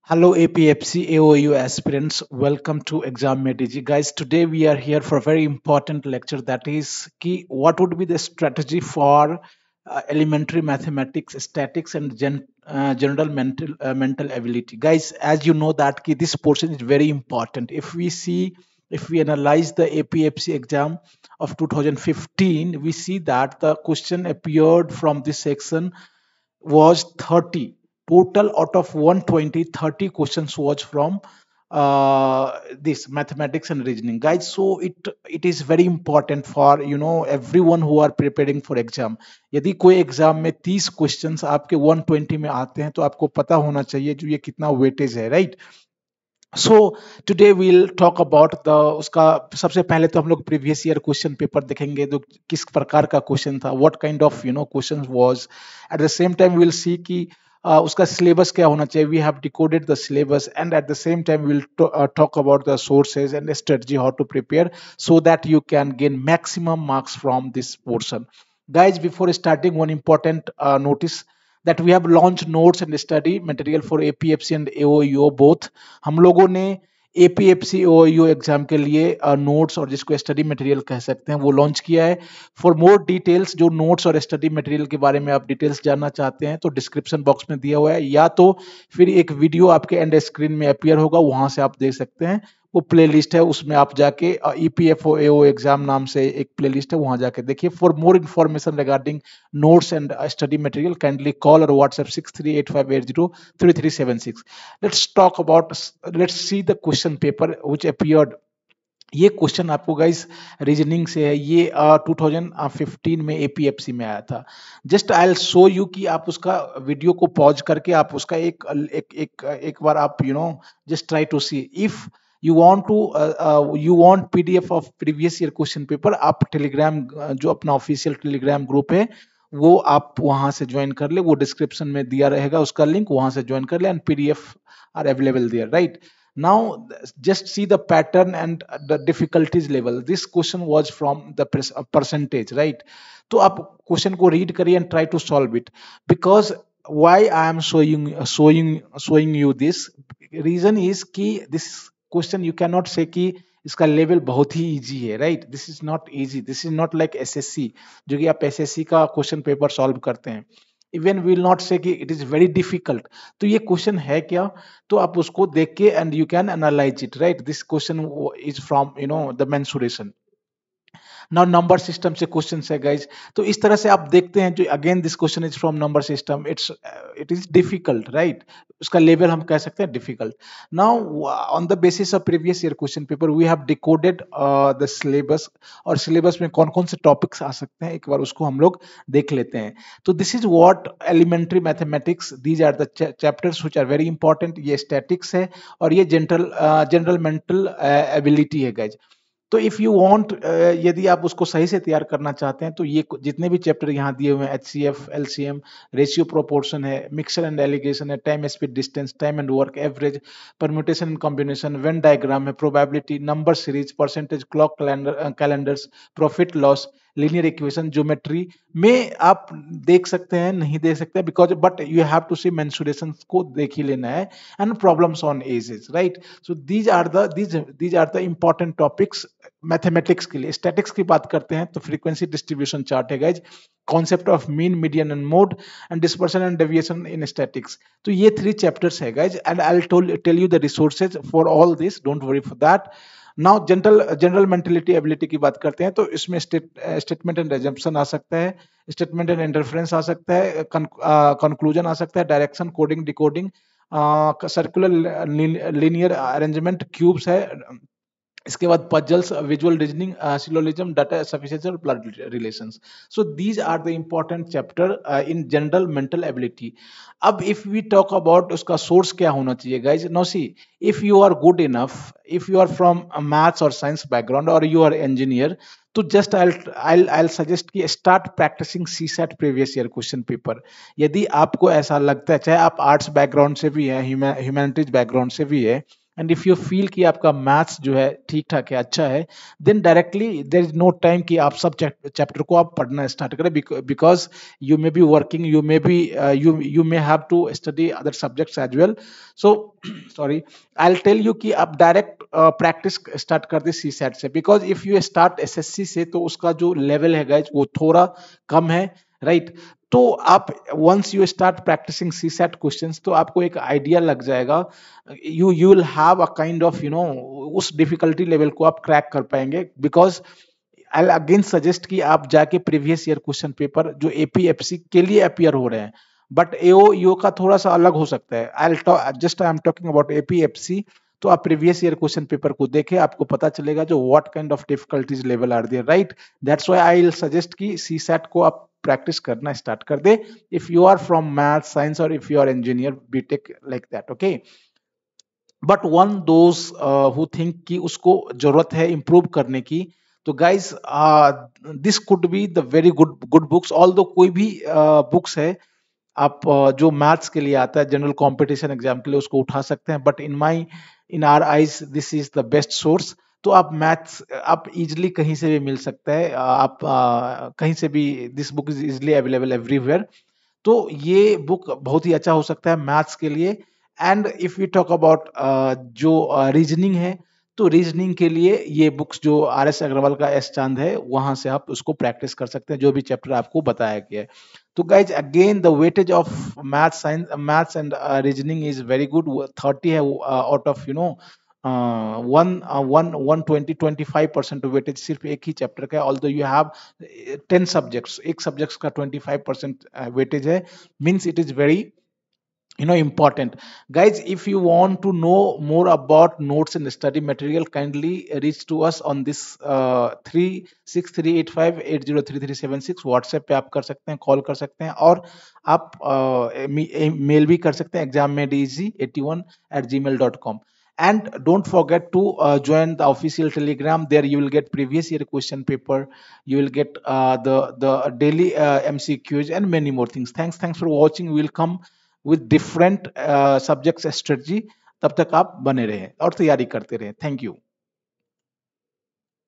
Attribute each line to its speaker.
Speaker 1: Hello APFC AOU aspirants, welcome to Exam Medigi. Guys, today we are here for a very important lecture, that is ki what would be the strategy for elementary mathematics, statics and general mental ability. Guys, as you know that ki this portion is very important. If we analyze the APFC exam of 2015, we see that the question appeared from this section was 30 total. Out of 120, 30 questions was from this mathematics and reasoning, guys. So it is very important for everyone who are preparing for exam. यदि कोई exam में 30 questions आपके 120 में आते हैं तो आपको पता होना चाहिए जो ये कितना वेटेज है, right? So today we'll talk about the उसका सबसे पहले तो हम लोग प्रीवियस ईयर क्वेश्चन पेपर देखेंगे तो किस प्रकार का क्वेश्चन था, what kind of question was. At the same time will see कि उसका सिलेबस क्या होना चाहिए। We have decoded the syllabus and at the same time will talk about the sources and strategy how to prepare so that you can gain maximum marks from this portion. Guys, before starting, one important notice that we have launched notes and study material for APFC and AOEO both। हम लोगों ने APFC AOEO exam के लिए notes और जिसको study material कह सकते हैं वो लॉन्च किया है। फॉर मोर डिटेल्स, जो नोट्स और स्टडी मटेरियल के बारे में आप डिटेल्स जानना चाहते हैं तो डिस्क्रिप्शन बॉक्स में दिया हुआ है, या तो फिर एक वीडियो आपके एंड स्क्रीन में अपीयर होगा, वहां से आप देख सकते हैं। वो प्लेलिस्ट है, उसमें आप जाके EPFO AO एग्जाम नाम से एक प्लेलिस्ट है, वहां जाके देखिए। For more information regarding notes and study material, kindly call or WhatsApp 6385803376। Let's see the question paper which appeared। ये क्वेश्चन आपको गाइस रीजनिंग से है, ये 2015 में APFC में आया था। Just I will show you कि आप उसका वीडियो को पॉज करके आप उसका एक बार आप just try to see. If you want PDF of previous year question paper, आप टेलीग्राम जो अपना ऑफिशियल टेलीग्राम ग्रुप है वो आप वहां से ज्वाइन कर ले, वो डिस्क्रिप्शन में दिया रहेगा उसका लिंक, वहां से ज्वाइन कर ले and PDF are available there, right? Now just see the pattern and the difficulties level. This question was from the percentage, right? तो आप क्वेश्चन को रीड करिए and try to solve it. Because why I am showing you this reason is कि this question you can not से कि इसका level बहुत ही easy है, right? This is not easy, this is not like SSC जो कि आप SSC का क्वेश्चन पेपर सॉल्व करते हैं। इवन विल नॉट से कि इट इज वेरी डिफिकल्ट। तो ये क्वेश्चन है क्या, तो आप उसको देख के and you can analyse it, right? This question is from the mensuration. Now number system से क्वेश्चन है गाइज, तो इस तरह से आप देखते हैं जो again this question is from number system, it is difficult, right? उसका लेवल हम कह सकते हैं difficult. Now on the basis of previous year question paper we have decoded the syllabus, और सिलेबस में कौन कौन से टॉपिक्स आ सकते हैं एक बार उसको हम लोग देख लेते हैं। तो this is what elementary mathematics, these are the chapters which are very important. ये स्टैटिक्स है और ये जनरल मेंटल एबिलिटी है गाइज। तो इफ यू वांट, यदि आप उसको सही से तैयार करना चाहते हैं तो ये जितने भी चैप्टर यहाँ दिए हुए हैं, HCF, LCM, रेशियो प्रोपोर्शन है, मिक्सचर एंड एलिगेशन है, time speed distance, time and work, average, permutation and combination, Venn diagram है, probability, number series, percentage, clock calendars, profit loss, linear equation, geometry में आप देख सकते हैं, नहीं देख सकते because but you have to see mensuration को देख ही लेना है, and problems on ages, right? So these are the important topics mathematics के लिए। स्टैटिक्स की बात करते हैं तो फ्रीक्वेंसी डिस्ट्रीब्यूशन चार्ट है guys, concept of mean, median and mode, and dispersion and deviation in statistics. तो ये 3 चैप्टर्स है guys, and I will tell you the resources for all this, don't worry for that. Now general mentality ability की बात करते हैं तो इसमें statement and assumption आ सकता है, स्टेटमेंट एंड इंटरफेरेंस आ सकता है, कंक्लूजन आ सकता है, direction, coding, decoding, circular linear arrangement, cubes है, इसके बाद puzzles, visual reasoning, syllogism, data sufficiency और blood relations. So these are the important chapter in general mental ability. अब इफ वी टॉक अबाउट उसका सोर्स क्या होना चाहिए guys, no see, if you are good enough, if you are from maths और science background और you are engineer, तो just I'll suggest कि start practising CSAT previous year question paper. यदि आपको ऐसा लगता है, चाहे आप आर्ट्स बैकग्राउंड से भी है, ह्यूमैनिटीज बैकग्राउंड से भी है, एंड इफ यू फील कि आपका मैथ्स जो है ठीक ठाक है, अच्छा है, then directly there is no time कि आप सब चैप्टर को आप पढ़ना स्टार्ट करें, because you may be working, you may be you may have to study other subjects as well. So sorry, I will tell you कि आप direct practice start कर दे सी सेट से, because if you start SSC से तो उसका जो level है गाइज वो थोड़ा कम है, राइट. तो आप once you start practicing C set questions तो आपको एक आइडिया लग जाएगा, you will have a kind of उस डिफिकल्टी लेवल को आप क्रैक कर पाएंगे. बिकॉज आई अगेन सजेस्ट कि आप जाके प्रीवियस ईयर क्वेश्चन पेपर जो एपीएफसी के लिए अपियर हो रहे हैं, बट एओ ईओ का थोड़ा सा अलग हो सकता है. I am talking about APFC. तो आप प्रीवियस ईयर क्वेश्चन पेपर को देखें, आपको पता चलेगा जो what kind of difficulties level are there, right. That's why I will suggest कि सी सेट को आप प्रैक्टिस करना स्टार्ट कर दे, if you are from math science और if you are engineer BTech like that, okay. But one those who think कि उसको जरूरत है इंप्रूव करने की, तो guys this could be the very good good books. Although कोई भी बुक्स है आप जो मैथ्स के लिए आता है जनरल कंपटीशन एग्जाम के लिए उसको उठा सकते हैं, but in our eyes this is the best source. तो आप मैथ्स आप इजिली कहीं से भी मिल सकता है, आप कहीं से भी, this book is easily available everywhere. तो ये बुक बहुत ही अच्छा हो सकता है मैथ्स के लिए. And if you talk about जो रीजनिंग है, तो रीजनिंग के लिए ये बुक्स जो आर एस अग्रवाल का एस चांद है वहां से आप उसको प्रैक्टिस कर सकते हैं, जो भी चैप्टर आपको बताया गया है. तो guys again the weightage of maths science maths and reasoning is very good. 30 है out of one one 120-25% weightage सिर्फ एक ही चैप्टर का है. ऑल्दो यू हैव 10 सब्जेक्ट्स, एक सब्जेक्ट्स का 25% वेटेज है, means it is very important. Guys, if you want to know more about notes and study material, kindly reach to us on this 36385803376 WhatsApp पे आप कर सकते हैं, कॉल कर सकते हैं, और आप मेल भी कर सकते हैं exammade81@gmail.com. And don't forget to join the official telegram. There you will get previous year question paper, you will get the daily mcqs and many more things. Thanks for watching. We will come with different subjects strategy. तब तक आप बने रहें और तैयारी करते रहें. Thank you.